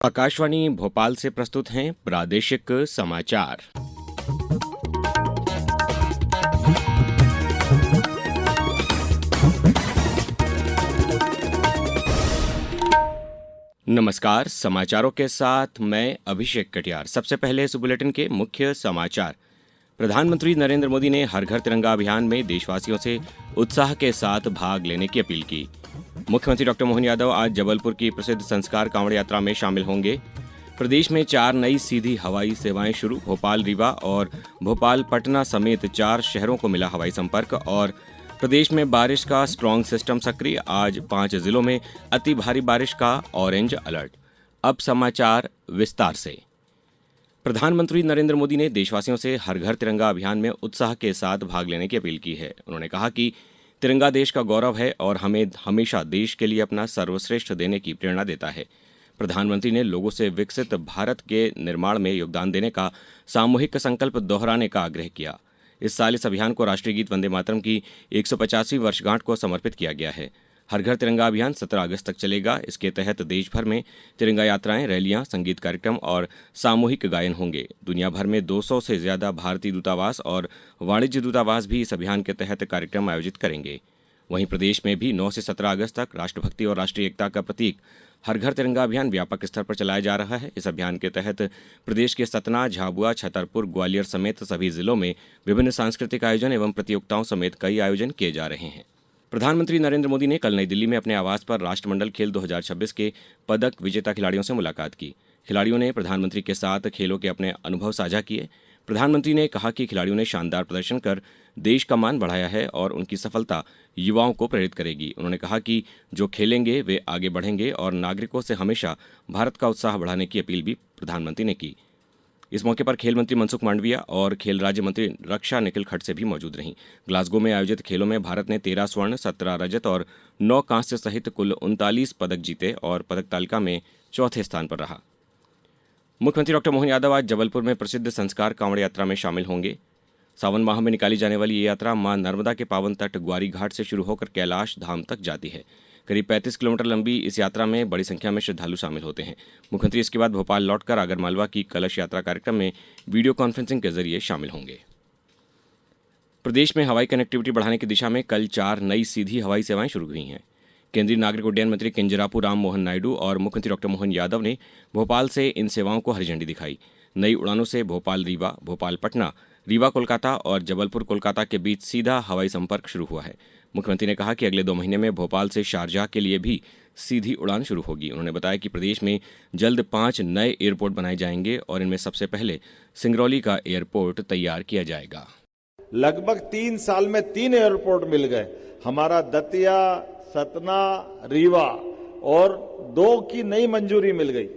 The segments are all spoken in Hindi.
आकाशवाणी भोपाल से प्रस्तुत हैं प्रादेशिक समाचार। नमस्कार, समाचारों के साथ मैं अभिषेक कटियार। सबसे पहले इस बुलेटिन के मुख्य समाचार। प्रधानमंत्री नरेंद्र मोदी ने हर घर तिरंगा अभियान में देशवासियों से उत्साह के साथ भाग लेने की अपील की। मुख्यमंत्री डॉ. मोहन यादव आज जबलपुर की प्रसिद्ध संस्कार कांवड़ यात्रा में शामिल होंगे। प्रदेश में 4 नई सीधी हवाई सेवाएं शुरू। भोपाल रीवा और भोपाल पटना समेत 4 शहरों को मिला हवाई संपर्क। और प्रदेश में बारिश का स्ट्रॉन्ग सिस्टम सक्रिय। आज 5 जिलों में अति भारी बारिश का ऑरेंज अलर्ट। अब समाचार विस्तार से। प्रधानमंत्री नरेंद्र मोदी ने देशवासियों से हर घर तिरंगा अभियान में उत्साह के साथ भाग लेने की अपील की है। उन्होंने कहा कि तिरंगा देश का गौरव है और हमें हमेशा देश के लिए अपना सर्वश्रेष्ठ देने की प्रेरणा देता है। प्रधानमंत्री ने लोगों से विकसित भारत के निर्माण में योगदान देने का सामूहिक संकल्प दोहराने का आग्रह किया। इस साल इस अभियान को राष्ट्रीय गीत वंदे मातरम की 150वीं वर्षगांठ को समर्पित किया गया है। हर घर तिरंगा अभियान 17 अगस्त तक चलेगा। इसके तहत देश भर में तिरंगा यात्राएं, रैलियां, संगीत कार्यक्रम और सामूहिक गायन होंगे। दुनिया भर में 200 से ज्यादा भारतीय दूतावास और वाणिज्य दूतावास भी इस अभियान के तहत कार्यक्रम आयोजित करेंगे। वहीं प्रदेश में भी 9 से 17 अगस्त तक राष्ट्रभक्ति और राष्ट्रीय एकता का प्रतीक हर घर तिरंगा अभियान व्यापक स्तर पर चलाया जा रहा है। इस अभियान के तहत प्रदेश के सतना, झाबुआ, छतरपुर, ग्वालियर समेत सभी जिलों में विभिन्न सांस्कृतिक आयोजन एवं प्रतियोगिताओं समेत कई आयोजन किए जा रहे हैं। प्रधानमंत्री नरेंद्र मोदी ने कल नई दिल्ली में अपने आवास पर राष्ट्रमंडल खेल 2026 के पदक विजेता खिलाड़ियों से मुलाकात की। खिलाड़ियों ने प्रधानमंत्री के साथ खेलों के अपने अनुभव साझा किए। प्रधानमंत्री ने कहा कि खिलाड़ियों ने शानदार प्रदर्शन कर देश का मान बढ़ाया है और उनकी सफलता युवाओं को प्रेरित करेगी। उन्होंने कहा कि जो खेलेंगे वे आगे बढ़ेंगे और नागरिकों से हमेशा भारत का उत्साह बढ़ाने की अपील भी प्रधानमंत्री ने की। इस मौके पर खेल मंत्री मनसुख मांडविया और खेल राज्य मंत्री रक्षा निखिल खड़से भी मौजूद रहीं। ग्लासगो में आयोजित खेलों में भारत ने 13 स्वर्ण, 17 रजत और 9 कांस्य सहित कुल 39 पदक जीते और पदक तालिका में चौथे स्थान पर रहा। मुख्यमंत्री डॉ. मोहन यादव आज जबलपुर में प्रसिद्ध संस्कार कांवड़ यात्रा में शामिल होंगे। सावन माह में निकाली जाने वाली ये यात्रा मां नर्मदा के पावन तट ग्वारी घाट से शुरू होकर कैलाश धाम तक जाती है। करीब 35 किलोमीटर लंबी इस यात्रा में बड़ी संख्या में श्रद्धालु शामिल होते हैं। मुख्यमंत्री इसके बाद भोपाल लौटकर आगरमालवा की कलश यात्रा कार्यक्रम में वीडियो कॉन्फ्रेंसिंग के जरिए शामिल होंगे। प्रदेश में हवाई कनेक्टिविटी बढ़ाने की दिशा में कल 4 नई सीधी हवाई सेवाएं शुरू हुई हैं। केंद्रीय नागरिक उड्डयन मंत्री किंजरापू राम मोहन नायडू और मुख्यमंत्री डॉ. मोहन यादव ने भोपाल से इन सेवाओं को हरी झंडी दिखाई। नई उड़ानों से भोपाल रीवा, भोपाल पटना, रीवा कोलकाता और जबलपुर कोलकाता के बीच सीधा हवाई संपर्क शुरू हुआ है। मुख्यमंत्री ने कहा कि अगले 2 महीने में भोपाल से शारजाह के लिए भी सीधी उड़ान शुरू होगी। उन्होंने बताया कि प्रदेश में जल्द 5 नए एयरपोर्ट बनाए जाएंगे और इनमें सबसे पहले सिंगरौली का एयरपोर्ट तैयार किया जाएगा। लगभग 3 साल में 3 एयरपोर्ट मिल गए। हमारा दतिया, सतना, रीवा और 2 की नई मंजूरी मिल गई।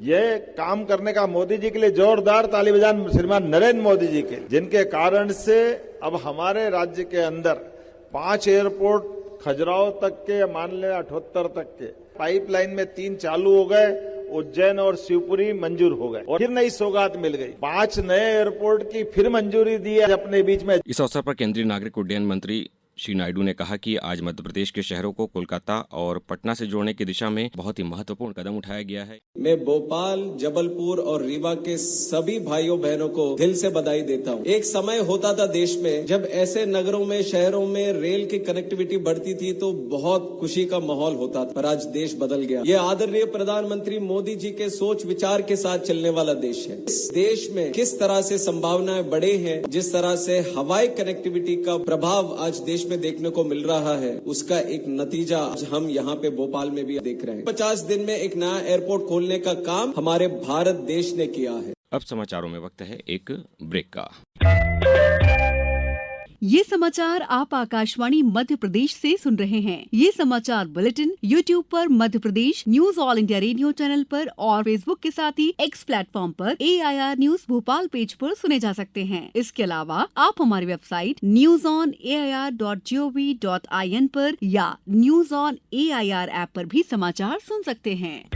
यह काम करने का मोदी जी के लिए जोरदार ताली बजान श्रीमान नरेंद्र मोदी जी के, जिनके कारण से अब हमारे राज्य के अंदर 5 एयरपोर्ट खजुराहो तक के, मान लें 78 तक के, पाइपलाइन में 3 चालू हो गए, उज्जैन और शिवपुरी मंजूर हो गए और फिर नई सौगात मिल गई। 5 नए एयरपोर्ट की फिर मंजूरी दी है अपने बीच में। इस अवसर पर केंद्रीय नागरिक उड्डयन मंत्री श्री नायडू ने कहा कि आज मध्य प्रदेश के शहरों को कोलकाता और पटना से जोड़ने की दिशा में बहुत ही महत्वपूर्ण कदम उठाया गया है। मैं भोपाल, जबलपुर और रीवा के सभी भाइयों बहनों को दिल से बधाई देता हूं। एक समय होता था देश में जब ऐसे नगरों में, शहरों में रेल की कनेक्टिविटी बढ़ती थी तो बहुत खुशी का माहौल होता था, पर आज देश बदल गया। ये आदरणीय प्रधानमंत्री मोदी जी के सोच विचार के साथ चलने वाला देश है। इस देश में किस तरह से संभावनाएं बढ़े हैं, जिस तरह से हवाई कनेक्टिविटी का प्रभाव आज देश में देखने को मिल रहा है, उसका एक नतीजा आज हम यहाँ पे भोपाल में भी देख रहे हैं। 50 दिन में एक नया एयरपोर्ट खोलने का काम हमारे भारत देश ने किया है। अब समाचारों में वक्त है एक ब्रेक का। ये समाचार आप आकाशवाणी मध्य प्रदेश से सुन रहे हैं। ये समाचार बुलेटिन YouTube पर Madhya Pradesh news All India Radio channel पर और Facebook के साथ ही X प्लेटफॉर्म पर AIR न्यूज भोपाल पेज पर सुने जा सकते हैं। इसके अलावा आप हमारी वेबसाइट newsonair.gov.in पर या न्यूज ऑन AIR ऐप पर भी समाचार सुन सकते हैं।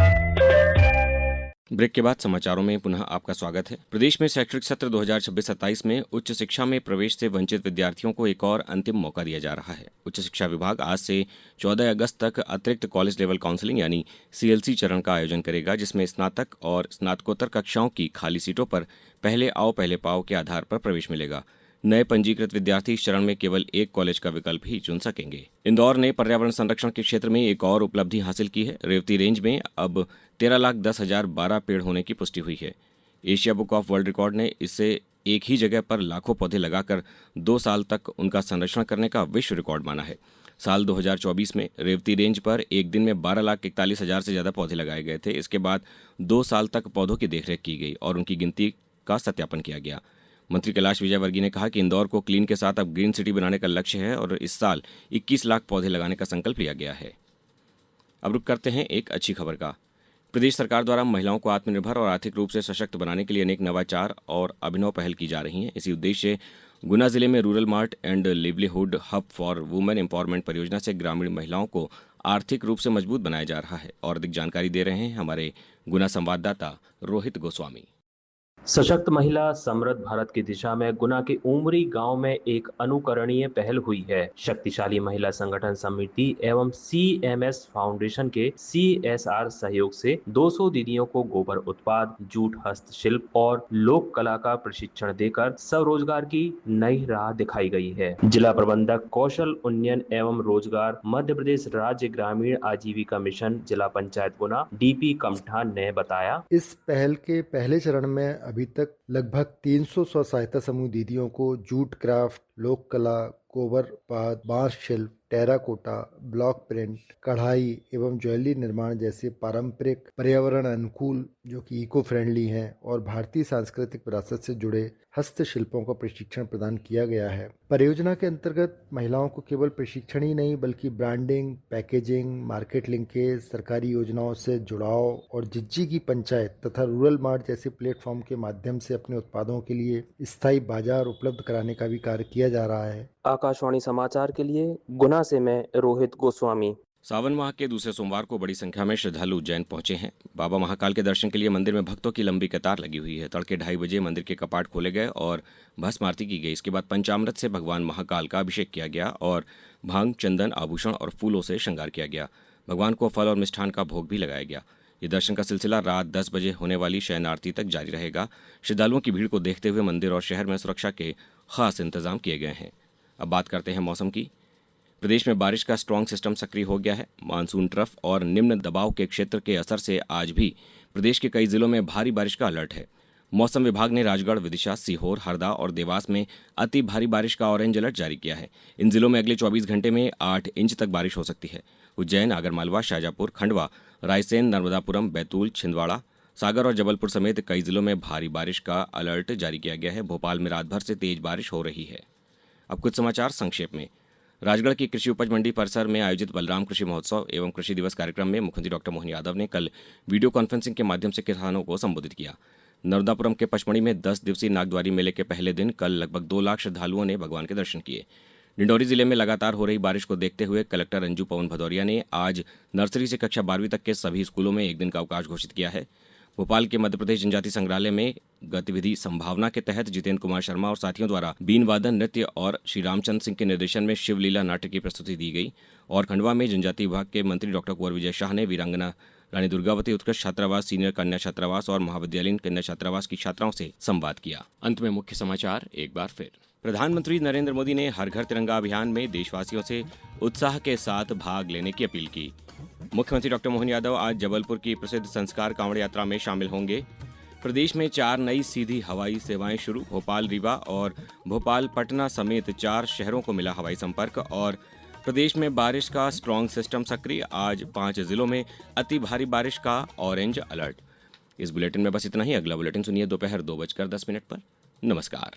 ब्रेक के बाद समाचारों में पुनः आपका स्वागत है। प्रदेश में शैक्षणिक सत्र 2026-27 में उच्च शिक्षा में प्रवेश से वंचित विद्यार्थियों को एक और अंतिम मौका दिया जा रहा है। उच्च शिक्षा विभाग आज से 14 अगस्त तक अतिरिक्त कॉलेज लेवल काउंसलिंग यानी CLC चरण का आयोजन करेगा, जिसमें स्नातक और स्नातकोत्तर कक्षाओं की खाली सीटों पर पहले आओ पहले पाओ के आधार पर प्रवेश मिलेगा। नए पंजीकृत विद्यार्थी इस चरण में केवल एक कॉलेज का विकल्प ही चुन सकेंगे। इंदौर ने पर्यावरण संरक्षण के क्षेत्र में एक और उपलब्धि हासिल की है। रेवती रेंज में अब 13,10,012 पेड़ होने की पुष्टि हुई है। Asia book of world record ने इससे एक ही जगह पर लाखों पौधे लगाकर 2 साल तक उनका संरक्षण करने का विश्व रिकॉर्ड माना है। साल 2024 में रेवती रेंज पर एक दिन में 12,41,000 से ज्यादा पौधे लगाए गए थे। इसके बाद 2 साल तक पौधों की देखरेख की गई और उनकी गिनती का सत्यापन किया गया। मंत्री कैलाश विजयवर्गीय ने कहा कि इंदौर को क्लीन के साथ अब ग्रीन सिटी बनाने का लक्ष्य है और इस साल 21 लाख पौधे लगाने का संकल्प लिया गया है। अब रुक करते हैं एक अच्छी खबर का। प्रदेश सरकार द्वारा महिलाओं को आत्मनिर्भर और आर्थिक रूप से सशक्त बनाने के लिए अनेक नवाचार और अभिनव पहल की जा रही हैं। इसी उद्देश्य से गुना जिले में rural mart and livelihood hub for women empowerment परियोजना से ग्रामीण महिलाओं को आर्थिक रूप से मजबूत बनाया जा रहा है। और अधिक जानकारी दे रहे हैं हमारे गुना संवाददाता रोहित गोस्वामी। सशक्त महिला समृद्ध भारत की दिशा में गुना के उमरी गांव में एक अनुकरणीय पहल हुई है। शक्तिशाली महिला संगठन समिति एवं CMS फाउंडेशन के CSR सहयोग से 200 दीदियों को गोबर उत्पाद, जूट हस्तशिल्प और लोक कला का प्रशिक्षण देकर स्वरोजगार की नई राह दिखाई गई है। जिला प्रबंधक कौशल उन्नयन एवं रोजगार मध्य प्रदेश राज्य ग्रामीण आजीविका मिशन जिला पंचायत गुना DP कमठान ने बताया, इस पहल के पहले चरण में अभी तक लगभग 300 स्व सहायता समूह दीदियों को जूट क्राफ्ट, लोक कला, गोबर उत्पाद, बांस शिल्प, टेराकोटा, ब्लॉक प्रिंट, कढ़ाई एवं ज्वेलरी निर्माण जैसे पारंपरिक पर्यावरण अनुकूल जो कि इको फ्रेंडली हैं और भारतीय सांस्कृतिक विरासत से जुड़े हस्तशिल्पों का प्रशिक्षण प्रदान किया गया है। परियोजना के अंतर्गत महिलाओं को केवल प्रशिक्षण ही नहीं बल्कि ब्रांडिंग, पैकेजिंग, मार्केट लिंकेज, सरकारी योजनाओं से जुड़ाव और जिज्जी की पंचायत तथा रूरल मार्ट जैसे प्लेटफॉर्म के माध्यम से अपने उत्पादों के लिए स्थायी बाजार उपलब्ध कराने का भी कार्य किया जा रहा है। आकाशवाणी समाचार के लिए गुना से मैं रोहित गोस्वामी। सावन माह के दूसरे सोमवार को बड़ी संख्या में श्रद्धालु उज्जैन पहुंचे हैं। बाबा महाकाल के दर्शन के लिए मंदिर में भक्तों की लंबी कतार लगी हुई है। तड़के 2:30 बजे मंदिर के कपाट खोले गए और भस्म आरती की गई। इसके बाद पंचामृत से भगवान महाकाल का अभिषेक किया गया और भांग, चंदन, आभूषण और फूलों से श्रृंगार किया गया। भगवान को फल और मिष्ठान का भोग भी लगाया गया। ये दर्शन का सिलसिला रात 10 बजे होने वाली शयन आरती तक जारी रहेगा। श्रद्धालुओं की भीड़ को देखते हुए मंदिर और शहर में सुरक्षा के खास इंतजाम किए गए हैं। अब बात करते हैं मौसम की। प्रदेश में बारिश का स्ट्रॉन्ग सिस्टम सक्रिय हो गया है। मानसून ट्रफ और निम्न दबाव के क्षेत्र के असर से आज भी प्रदेश के कई जिलों में भारी बारिश का अलर्ट है। मौसम विभाग ने राजगढ़, विदिशा, सीहोर, हरदा और देवास में अति भारी बारिश का ऑरेंज अलर्ट जारी किया है। इन जिलों में अगले 24 घंटे में 8 इंच तक बारिश हो सकती है। उज्जैन, आगरमालवा, शाजापुर, खंडवा, रायसेन, नर्मदापुरम, बैतूल, छिंदवाड़ा, सागर और जबलपुर समेत कई जिलों में भारी बारिश का अलर्ट जारी किया गया है। भोपाल में रात भर से तेज बारिश हो रही है। अब कुछ समाचार संक्षेप में। राजगढ़ की कृषि उपज मंडी परिसर में आयोजित बलराम कृषि महोत्सव एवं कृषि दिवस कार्यक्रम में मुख्यमंत्री डॉक्टर मोहन यादव ने कल वीडियो कॉन्फ्रेंसिंग के माध्यम से किसानों को संबोधित किया। नर्मदापुरम के पचमढ़ी में 10 दिवसीय नागद्वारी मेले के पहले दिन कल लगभग 2 लाख श्रद्धालुओं ने भगवान के दर्शन किए। डिंडौरी जिले में लगातार हो रही बारिश को देखते हुए कलेक्टर अंजू पवन भदौरिया ने आज नर्सरी से कक्षा 12वीं तक के सभी स्कूलों में एक दिन का अवकाश घोषित किया है। भोपाल के मध्य प्रदेश जनजाति संग्रहालय में गतिविधि संभावना के तहत जितेंद्र कुमार शर्मा और साथियों द्वारा बीन वादन नृत्य और श्री रामचंद्र सिंह के निर्देशन में शिवलीला नाट्य की प्रस्तुति दी गई। और खंडवा में जनजाति विभाग के मंत्री डॉक्टर कुंवर विजय शाह ने वीरांगना रानी दुर्गावती उत्कृष्ट छात्रावास, सीनियर कन्या छात्रावास और महाविद्यालयीन कन्या छात्रावास की छात्राओं से संवाद किया। अंत में मुख्य समाचार एक बार फिर। प्रधानमंत्री नरेंद्र मोदी ने हर घर तिरंगा अभियान में देशवासियों से उत्साह के साथ भाग लेने की अपील की। मुख्यमंत्री डॉक्टर मोहन यादव आज जबलपुर की प्रसिद्ध संस्कार कांवड़ यात्रा में शामिल होंगे। प्रदेश में 4 नई सीधी हवाई सेवाएं शुरू। भोपाल रीवा और भोपाल पटना समेत 4 शहरों को मिला हवाई संपर्क। और प्रदेश में बारिश का स्ट्रॉन्ग सिस्टम सक्रिय। आज 5 जिलों में अति भारी बारिश का ऑरेंज अलर्ट। इस बुलेटिन में बस इतना ही। अगला बुलेटिन सुनिए दोपहर 2:10 पर। नमस्कार।